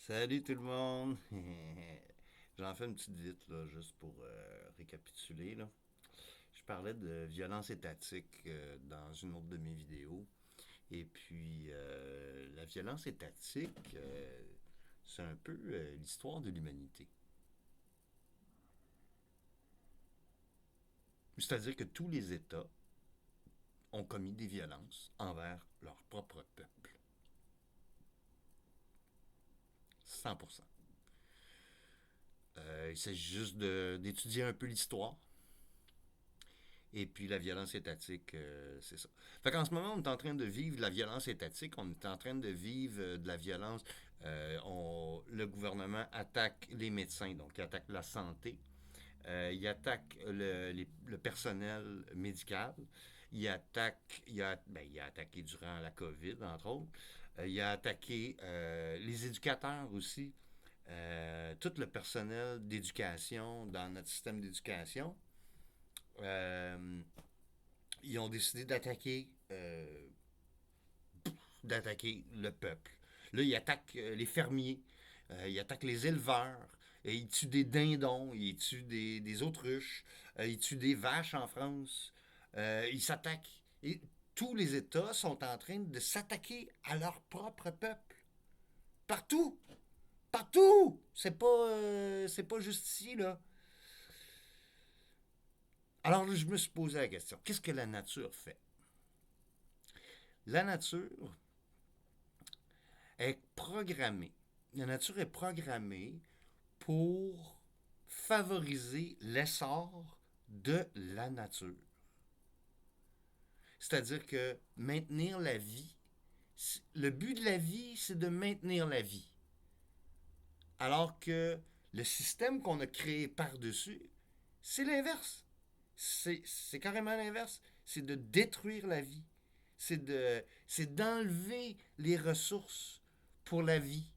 Salut tout le monde! J'en fais une petite vite, là, juste pour récapituler, là. Je parlais de violence étatique dans une autre de mes vidéos. Et puis, la violence étatique, c'est un peu l'histoire de l'humanité. C'est-à-dire que tous les États ont commis des violences envers leur propre peuple. 100%. Il s'agit juste d'étudier un peu l'histoire. Et puis la violence étatique, c'est ça. Fait qu'en ce moment, on est en train de vivre de la violence étatique, on est en train de vivre de la violence. Le gouvernement attaque les médecins, donc il attaque la santé. Il attaque le personnel médical. Il a attaqué durant la COVID, entre autres. Il a attaqué les éducateurs aussi. Tout le personnel d'éducation dans notre système d'éducation. Euh, Ils ont décidé d'attaquer le peuple. Là, ils attaquent les fermiers, ils attaquent les éleveurs, et ils tuent des dindons, ils tuent des autruches, ils tuent des vaches en France. Ils s'attaquent. Et tous les États sont en train de s'attaquer à leur propre peuple. Partout! Partout! C'est pas juste ici, là. Alors, je me suis posé la question, qu'est-ce que la nature fait? La nature est programmée. La nature est programmée pour favoriser l'essor de la nature. C'est-à-dire que maintenir la vie, le but de la vie, c'est de maintenir la vie. Alors que le système qu'on a créé par-dessus, c'est l'inverse. C'est carrément l'inverse. C'est de détruire la vie. C'est d'enlever les ressources pour la vie.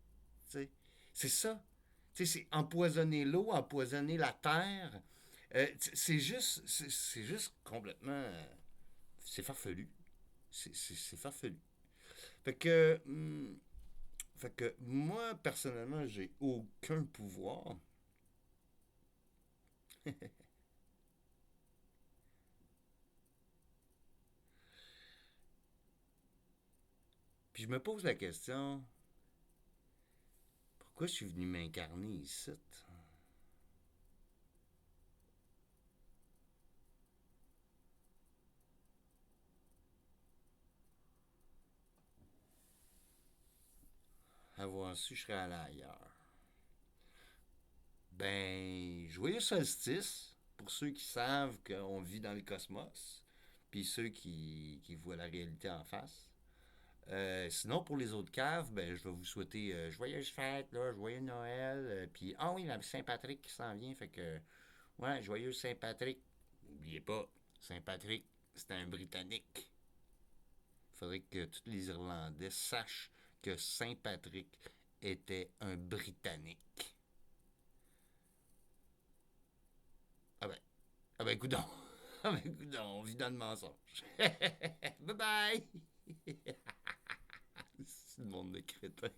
T'sais. C'est ça. C'est empoisonner l'eau, empoisonner la terre. C'est juste complètement. C'est farfelu. C'est farfelu. Fait que, fait que moi, personnellement, j'ai aucun pouvoir. Puis je me pose la question, pourquoi je suis venu m'incarner ici? Avoir su, je serais allé ailleurs. Ben, joyeux solstice, pour ceux qui savent qu'on vit dans le cosmos, puis ceux qui voient la réalité en face. Sinon, pour les autres caves, ben, je vais vous souhaiter joyeuse fête, là, joyeux Noël, puis, ah oui, la Saint-Patrick qui s'en vient, fait que, ouais, joyeux Saint-Patrick. N'oubliez pas, Saint-Patrick, c'est un Britannique. Il faudrait que tous les Irlandais sachent que Saint-Patrick était un Britannique. Ah ben, ah ben, coudonc. Ah ben, coudonc, on vit dans le mensonge. Bye bye! C'est le monde de crétins.